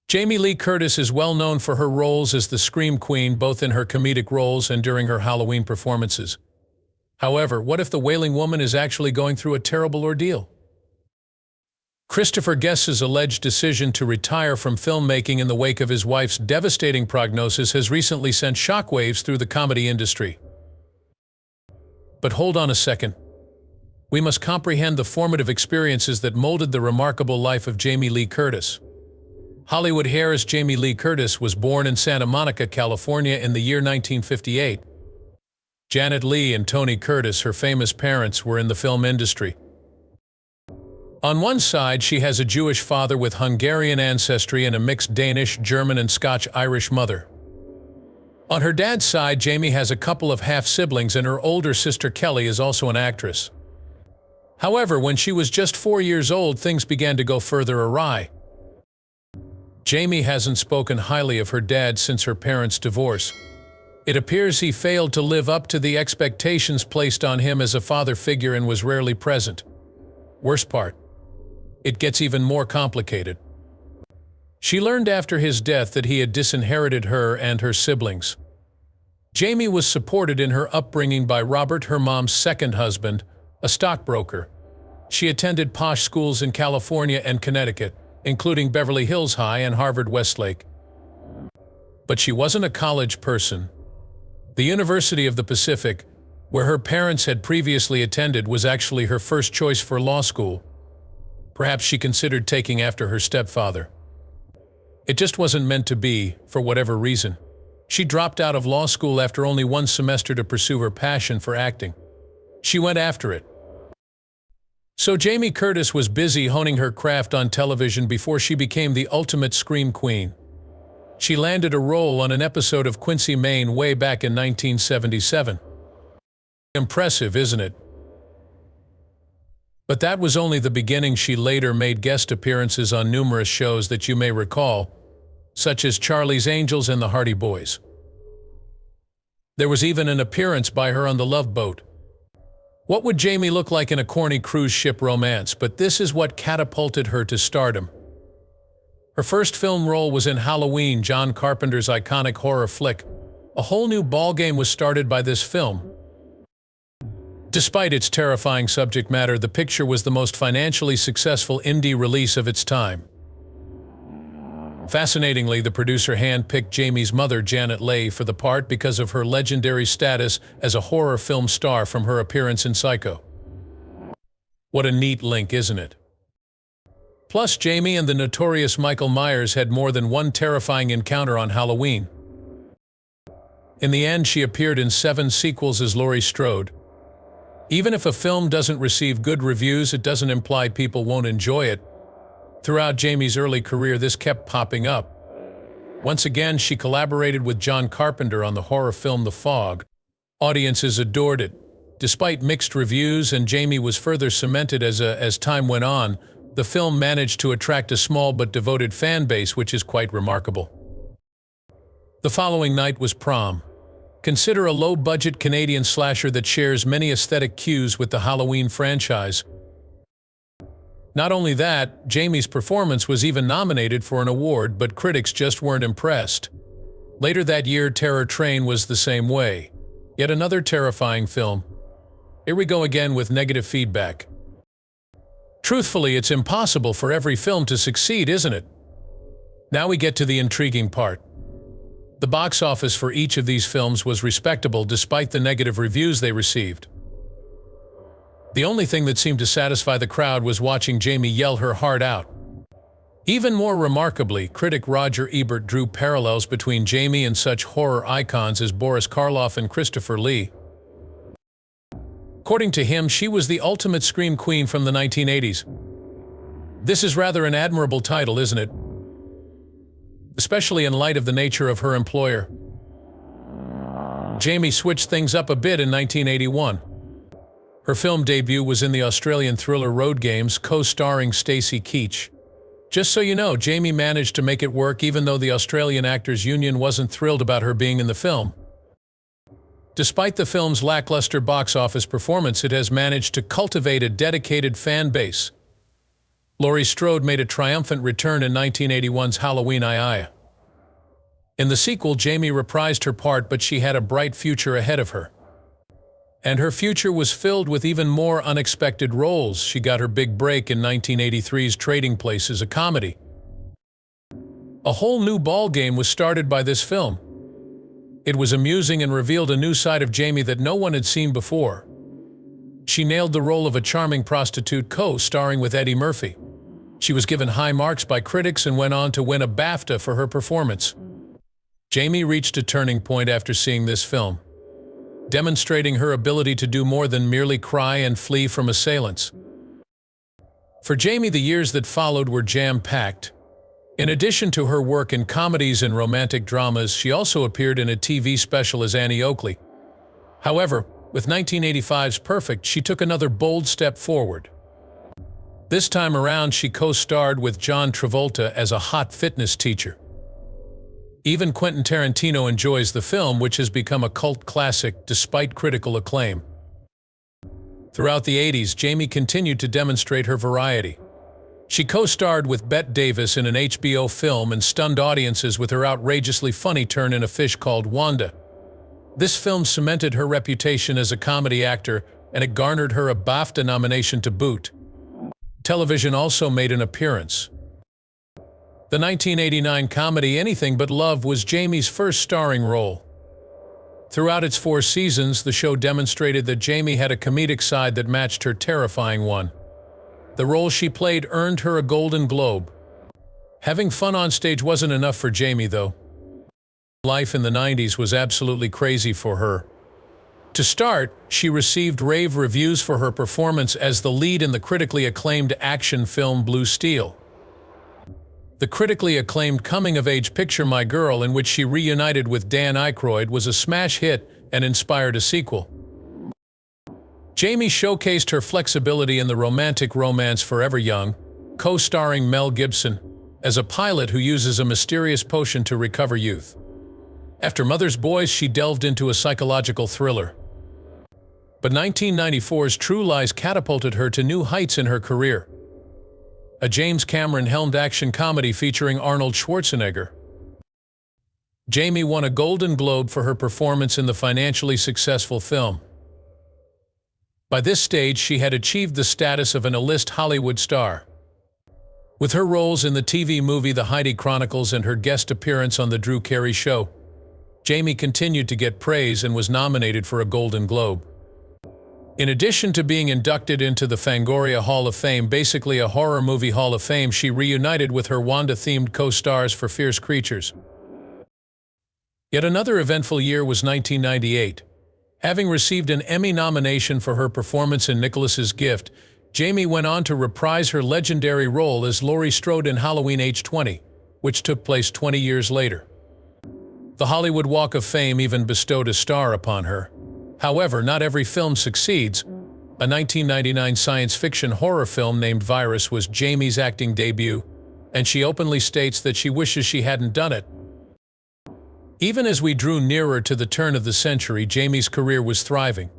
Jamie Lee Curtis is well known for her roles as the Scream Queen, both in her comedic roles and during her Halloween performances. However, what if the Wailing Woman is actually going through a terrible ordeal? Christopher Guest's alleged decision to retire from filmmaking in the wake of his wife's devastating prognosis has recently sent shockwaves through the comedy industry. But hold on a second. We must comprehend the formative experiences that molded the remarkable life of Jamie Lee Curtis. Hollywood heiress Jamie Lee Curtis was born in Santa Monica, California in the year 1958. Janet Leigh and Tony Curtis, her famous parents, were in the film industry. On one side, she has a Jewish father with Hungarian ancestry and a mixed Danish, German, and Scotch-Irish mother. On her dad's side, Jamie has a couple of half-siblings, and her older sister Kelly is also an actress. However, when she was just 4 years old, things began to go further awry. Jamie hasn't spoken highly of her dad since her parents' divorce. It appears he failed to live up to the expectations placed on him as a father figure and was rarely present. Worst part, it gets even more complicated. She learned after his death that he had disinherited her and her siblings. Jamie was supported in her upbringing by Robert, her mom's second husband, a stockbroker. She attended posh schools in California and Connecticut, including Beverly Hills High and Harvard Westlake. But she wasn't a college person. The University of the Pacific, where her parents had previously attended, was actually her first choice for law school. Perhaps she considered taking after her stepfather. It just wasn't meant to be, for whatever reason. She dropped out of law school after only one semester to pursue her passion for acting. She went after it. So Jamie Curtis was busy honing her craft on television before she became the ultimate Scream Queen. She landed a role on an episode of Quincy, Maine way back in 1977. Impressive, isn't it? But that was only the beginning. She later made guest appearances on numerous shows that you may recall, such as Charlie's Angels and the Hardy Boys. There was even an appearance by her on The Love Boat. What would Jamie look like in a corny cruise ship romance? But this is what catapulted her to stardom. Her first film role was in Halloween, John Carpenter's iconic horror flick. A whole new ballgame was started by this film. Despite its terrifying subject matter, the picture was the most financially successful indie release of its time. Fascinatingly, the producer handpicked Jamie's mother, Janet Leigh, for the part because of her legendary status as a horror film star from her appearance in Psycho. What a neat link, isn't it? Plus, Jamie and the notorious Michael Myers had more than one terrifying encounter on Halloween. In the end, she appeared in 7 sequels as Laurie Strode. Even if a film doesn't receive good reviews, it doesn't imply people won't enjoy it. Throughout Jamie's early career, this kept popping up. Once again, she collaborated with John Carpenter on the horror film The Fog. Audiences adored it. Despite mixed reviews, and Jamie was further cemented as time went on, the film managed to attract a small but devoted fan base, which is quite remarkable. The following night was Prom. Consider a low-budget Canadian slasher that shares many aesthetic cues with the Halloween franchise. Not only that, Jamie's performance was even nominated for an award, but critics just weren't impressed. Later that year, Terror Train was the same way. Yet another terrifying film. Here we go again with negative feedback. Truthfully, it's impossible for every film to succeed, isn't it? Now we get to the intriguing part. The box office for each of these films was respectable despite the negative reviews they received. The only thing that seemed to satisfy the crowd was watching Jamie yell her heart out. Even more remarkably, critic Roger Ebert drew parallels between Jamie and such horror icons as Boris Karloff and Christopher Lee. According to him, she was the ultimate Scream Queen from the 1980s. This is rather an admirable title, isn't it? Especially in light of the nature of her employer. Jamie switched things up a bit in 1981. Her film debut was in the Australian thriller Road Games, co-starring Stacey Keach. Just so you know, Jamie managed to make it work even though the Australian Actors Union wasn't thrilled about her being in the film. Despite the film's lackluster box office performance, it has managed to cultivate a dedicated fan base. Laurie Strode made a triumphant return in 1981's Halloween I. In the sequel, Jamie reprised her part, but she had a bright future ahead of her. And her future was filled with even more unexpected roles. She got her big break in 1983's Trading Places, a comedy. A whole new ballgame was started by this film. It was amusing and revealed a new side of Jamie that no one had seen before. She nailed the role of a charming prostitute, co-starring with Eddie Murphy. She was given high marks by critics and went on to win a BAFTA for her performance. Jamie reached a turning point after seeing this film, demonstrating her ability to do more than merely cry and flee from assailants. For Jamie, the years that followed were jam-packed. In addition to her work in comedies and romantic dramas, she also appeared in a TV special as Annie Oakley. However, with 1985's Perfect, she took another bold step forward. This time around, she co-starred with John Travolta as a hot fitness teacher. Even Quentin Tarantino enjoys the film, which has become a cult classic despite critical acclaim. Throughout the 80s, Jamie continued to demonstrate her variety. She co-starred with Bette Davis in an HBO film and stunned audiences with her outrageously funny turn in A Fish Called Wanda. This film cemented her reputation as a comedy actor, and it garnered her a BAFTA nomination to boot. Television also made an appearance. The 1989 comedy Anything But Love was Jamie's first starring role. Throughout its 4 seasons, the show demonstrated that Jamie had a comedic side that matched her terrifying one. The role she played earned her a Golden Globe. Having fun on stage wasn't enough for Jamie, though. Life in the 90s was absolutely crazy for her. To start, she received rave reviews for her performance as the lead in the critically acclaimed action film Blue Steel. The critically acclaimed coming-of-age picture My Girl, in which she reunited with Dan Aykroyd, was a smash hit and inspired a sequel. Jamie showcased her flexibility in the romantic romance Forever Young, co-starring Mel Gibson, as a pilot who uses a mysterious potion to recover youth. After Mother's Boys, she delved into a psychological thriller. But 1994's True Lies catapulted her to new heights in her career. A James Cameron-helmed action comedy featuring Arnold Schwarzenegger. Jamie won a Golden Globe for her performance in the financially successful film. By this stage, she had achieved the status of an A-list Hollywood star. With her roles in the TV movie The Heidi Chronicles and her guest appearance on The Drew Carey Show, Jamie continued to get praise and was nominated for a Golden Globe. In addition to being inducted into the Fangoria Hall of Fame, basically a horror movie Hall of Fame, she reunited with her Wanda-themed co-stars for Fierce Creatures. Yet another eventful year was 1998. Having received an Emmy nomination for her performance in Nicholas's Gift, Jamie went on to reprise her legendary role as Laurie Strode in Halloween H20, which took place 20 years later. The Hollywood Walk of Fame even bestowed a star upon her. However, not every film succeeds. A 1999 science fiction horror film named Virus was Jamie's acting debut, and she openly states that she wishes she hadn't done it. Even as we drew nearer to the turn of the century, Jamie's career was thriving.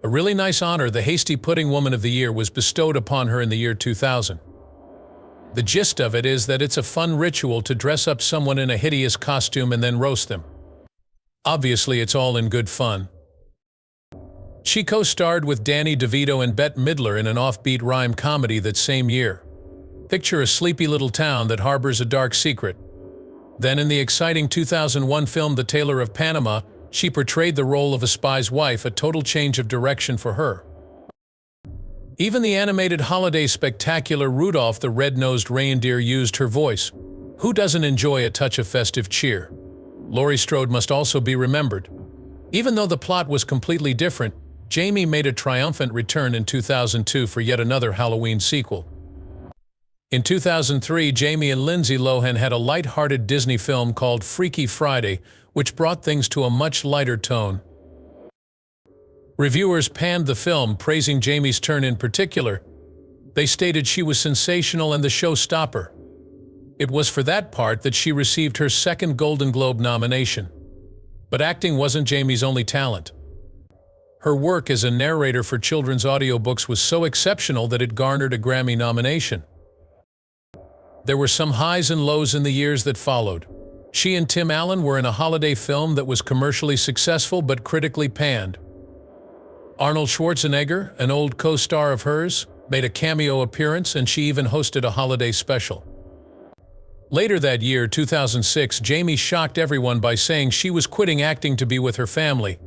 A really nice honor, the Hasty Pudding Woman of the Year, was bestowed upon her in the year 2000. The gist of it is that it's a fun ritual to dress up someone in a hideous costume and then roast them. Obviously, it's all in good fun. She co-starred with Danny DeVito and Bette Midler in an offbeat rhyme comedy that same year. Picture a sleepy little town that harbors a dark secret. Then in the exciting 2001 film The Tailor of Panama, she portrayed the role of a spy's wife, a total change of direction for her. Even the animated holiday spectacular Rudolph the Red-Nosed Reindeer used her voice. Who doesn't enjoy a touch of festive cheer? Laurie Strode must also be remembered. Even though the plot was completely different, Jamie made a triumphant return in 2002 for yet another Halloween sequel. In 2003, Jamie and Lindsay Lohan had a light-hearted Disney film called Freaky Friday, which brought things to a much lighter tone. Reviewers panned the film, praising Jamie's turn in particular. They stated she was sensational and the showstopper. It was for that part that she received her second Golden Globe nomination. But acting wasn't Jamie's only talent. Her work as a narrator for children's audiobooks was so exceptional that it garnered a Grammy nomination. There were some highs and lows in the years that followed. She and Tim Allen were in a holiday film that was commercially successful but critically panned. Arnold Schwarzenegger, an old co-star of hers, made a cameo appearance, and she even hosted a holiday special. Later that year, 2006, Jamie shocked everyone by saying she was quitting acting to be with her family.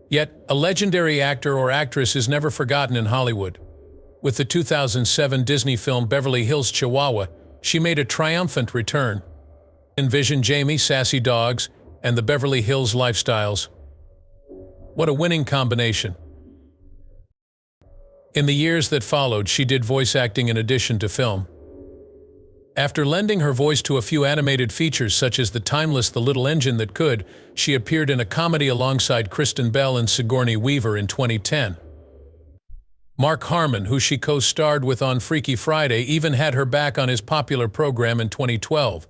Yet, a legendary actor or actress is never forgotten in Hollywood. With the 2007 Disney film Beverly Hills Chihuahua, she made a triumphant return. Envision Jamie, sassy dogs, and the Beverly Hills lifestyles. What a winning combination. In the years that followed, she did voice acting in addition to film. After lending her voice to a few animated features such as the timeless The Little Engine That Could, she appeared in a comedy alongside Kristen Bell and Sigourney Weaver in 2010. Mark Harmon, who she co-starred with on Freaky Friday, even had her back on his popular program in 2012.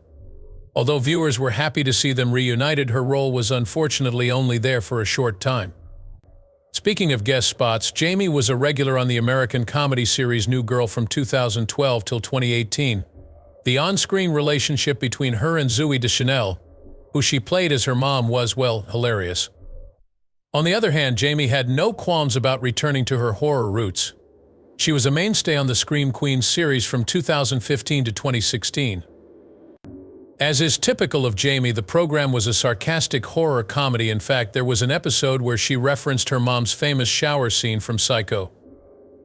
Although viewers were happy to see them reunited, her role was unfortunately only there for a short time. Speaking of guest spots, Jamie was a regular on the American comedy series New Girl from 2012 till 2018. The on-screen relationship between her and Zooey Deschanel, who she played as her mom, was, well, hilarious. On the other hand, Jamie had no qualms about returning to her horror roots. She was a mainstay on the Scream Queens series from 2015 to 2016. As is typical of Jamie, the program was a sarcastic horror comedy. In fact, there was an episode where she referenced her mom's famous shower scene from Psycho.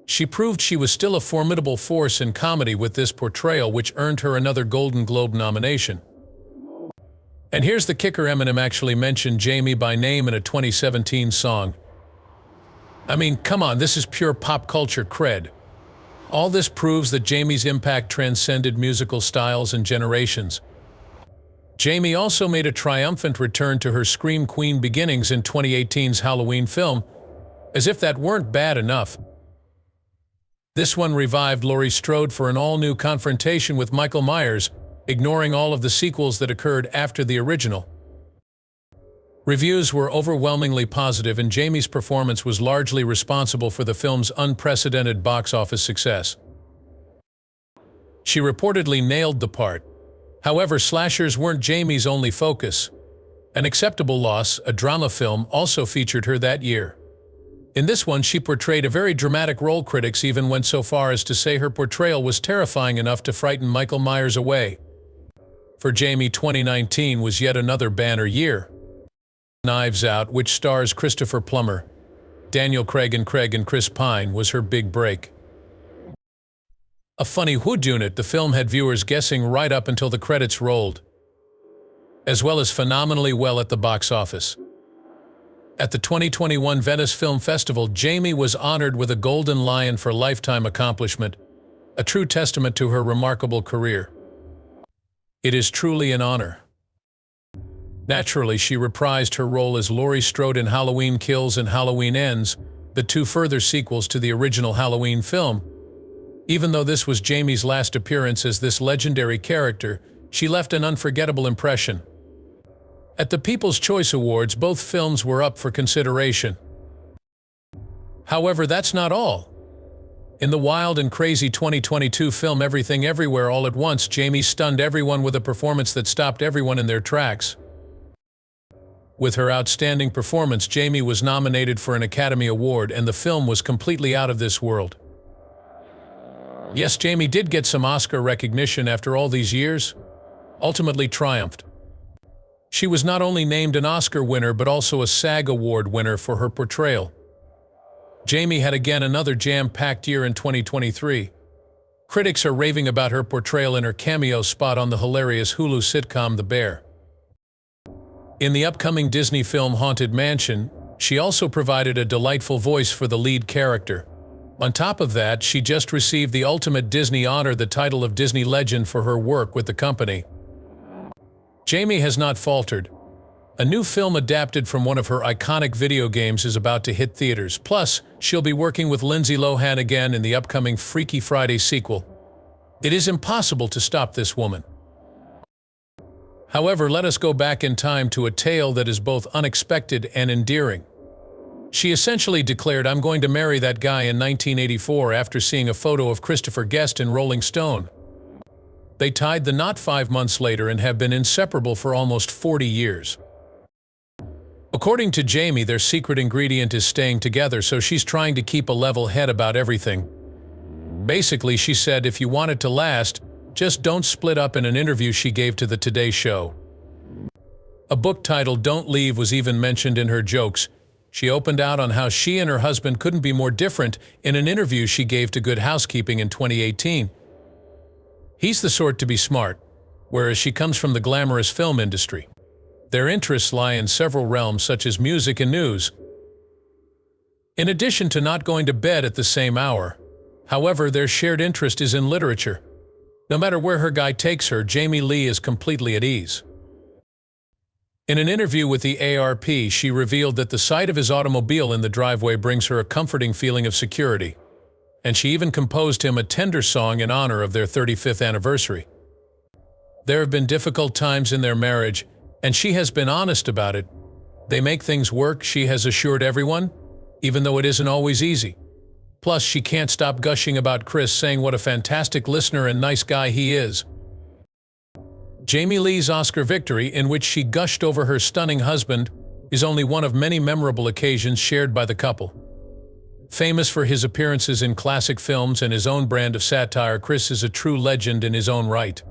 She proved she was still a formidable force in comedy with this portrayal, which earned her another Golden Globe nomination. And here's the kicker: Eminem actually mentioned Jamie by name in a 2017 song. I mean, come on, this is pure pop culture cred. All this proves that Jamie's impact transcended musical styles and generations. Jamie also made a triumphant return to her Scream Queen beginnings in 2018's Halloween film. As if that weren't bad enough, this one revived Laurie Strode for an all-new confrontation with Michael Myers, ignoring all of the sequels that occurred after the original. Reviews were overwhelmingly positive, and Jamie's performance was largely responsible for the film's unprecedented box office success. She reportedly nailed the part. However, slashers weren't Jamie's only focus. An Acceptable Loss, a drama film, also featured her that year. In this one, she portrayed a very dramatic role. Critics even went so far as to say her portrayal was terrifying enough to frighten Michael Myers away. For Jamie, 2019 was yet another banner year. Knives Out, which stars Christopher Plummer, Daniel Craig and Chris Pine, was her big break. A funny whodunit, the film had viewers guessing right up until the credits rolled, as well as phenomenally well at the box office. At the 2021 Venice Film Festival, Jamie was honored with a Golden Lion for lifetime accomplishment, a true testament to her remarkable career. It is truly an honor. Naturally, she reprised her role as Laurie Strode in Halloween Kills and Halloween Ends, the two further sequels to the original Halloween film. Even though this was Jamie's last appearance as this legendary character, she left an unforgettable impression. At the People's Choice Awards, both films were up for consideration. However, that's not all. In the wild and crazy 2022 film Everything Everywhere All at Once, Jamie stunned everyone with a performance that stopped everyone in their tracks. With her outstanding performance, Jamie was nominated for an Academy Award, and the film was completely out of this world. Yes, Jamie did get some Oscar recognition after all these years. Ultimately triumphed. She was not only named an Oscar winner but also a SAG Award winner for her portrayal. Jamie had again another jam-packed year in 2023. Critics are raving about her portrayal in her cameo spot on the hilarious Hulu sitcom The Bear. In the upcoming Disney film Haunted Mansion, she also provided a delightful voice for the lead character. On top of that, she just received the ultimate Disney honor, the title of Disney Legend, for her work with the company. Jamie has not faltered. A new film adapted from one of her iconic video games is about to hit theaters. Plus, she'll be working with Lindsay Lohan again in the upcoming Freaky Friday sequel. It is impossible to stop this woman. However, let us go back in time to a tale that is both unexpected and endearing. She essentially declared, "I'm going to marry that guy," in 1984 after seeing a photo of Christopher Guest in Rolling Stone. They tied the knot 5 months later and have been inseparable for almost 40 years. According to Jamie, their secret ingredient is staying together, so she's trying to keep a level head about everything. Basically, she said if you want it to last, just don't split up, in an interview she gave to the Today Show. A book titled Don't Leave was even mentioned in her jokes. She opened out on how she and her husband couldn't be more different in an interview she gave to Good Housekeeping in 2018. He's the sort to be smart, whereas she comes from the glamorous film industry. Their interests lie in several realms such as music and news. In addition to not going to bed at the same hour, however, their shared interest is in literature. No matter where her guy takes her, Jamie Lee is completely at ease. In an interview with the ARP, she revealed that the sight of his automobile in the driveway brings her a comforting feeling of security, and she even composed him a tender song in honor of their 35th anniversary. There have been difficult times in their marriage, and she has been honest about it. They make things work, she has assured everyone, even though it isn't always easy. Plus, she can't stop gushing about Chris, saying what a fantastic listener and nice guy he is. Jamie Lee's Oscar victory, in which she gushed over her stunning husband, is only one of many memorable occasions shared by the couple. Famous for his appearances in classic films and his own brand of satire, Chris is a true legend in his own right.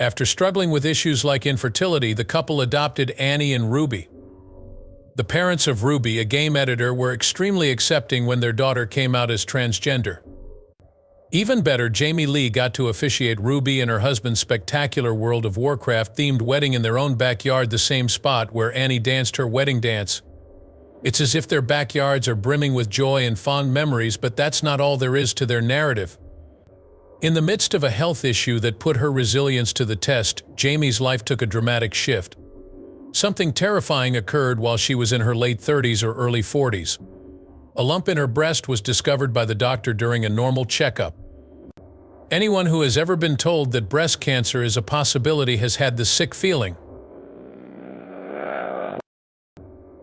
After struggling with issues like infertility, the couple adopted Annie and Ruby. The parents of Ruby, a game editor, were extremely accepting when their daughter came out as transgender. Even better, Jamie Lee got to officiate Ruby and her husband's spectacular World of Warcraft-themed wedding in their own backyard, the same spot where Annie danced her wedding dance. It's as if their backyards are brimming with joy and fond memories, but that's not all there is to their narrative. In the midst of a health issue that put her resilience to the test, Jamie's life took a dramatic shift. Something terrifying occurred while she was in her late 30s or early 40s. A lump in her breast was discovered by the doctor during a normal checkup. Anyone who has ever been told that breast cancer is a possibility has had the sick feeling.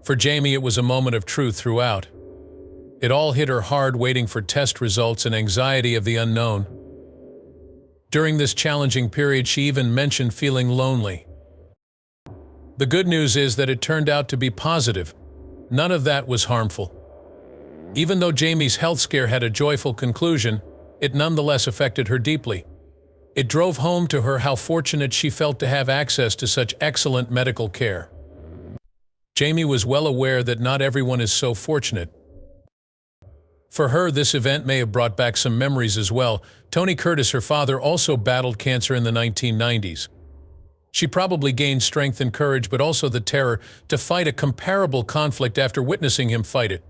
For Jamie, it was a moment of truth throughout. It all hit her hard, waiting for test results and anxiety of the unknown. During this challenging period, she even mentioned feeling lonely. The good news is that it turned out to be positive. None of that was harmful. Even though Jamie's health scare had a joyful conclusion, it nonetheless affected her deeply. It drove home to her how fortunate she felt to have access to such excellent medical care. Jamie was well aware that not everyone is so fortunate. For her, this event may have brought back some memories as well. Tony Curtis, her father, also battled cancer in the 1990s. She probably gained strength and courage, but also the terror to fight a comparable conflict after witnessing him fight it.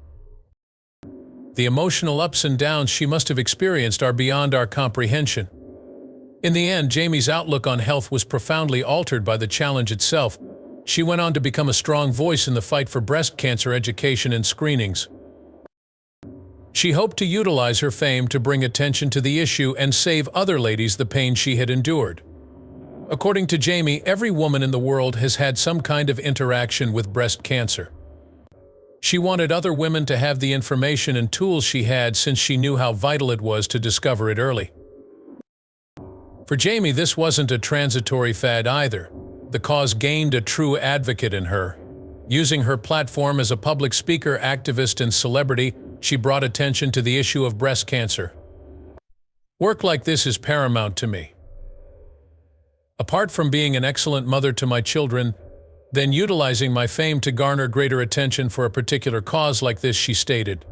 The emotional ups and downs she must have experienced are beyond our comprehension. In the end, Jamie's outlook on health was profoundly altered by the challenge itself. She went on to become a strong voice in the fight for breast cancer education and screenings. She hoped to utilize her fame to bring attention to the issue and save other ladies the pain she had endured. According to Jamie, every woman in the world has had some kind of interaction with breast cancer. She wanted other women to have the information and tools she had, since she knew how vital it was to discover it early. For Jamie, this wasn't a transitory fad either. The cause gained a true advocate in her. Using her platform as a public speaker, activist, and celebrity, she brought attention to the issue of breast cancer. Work like this is paramount to me. Apart from being an excellent mother to my children, then utilizing my fame to garner greater attention for a particular cause like this, she stated.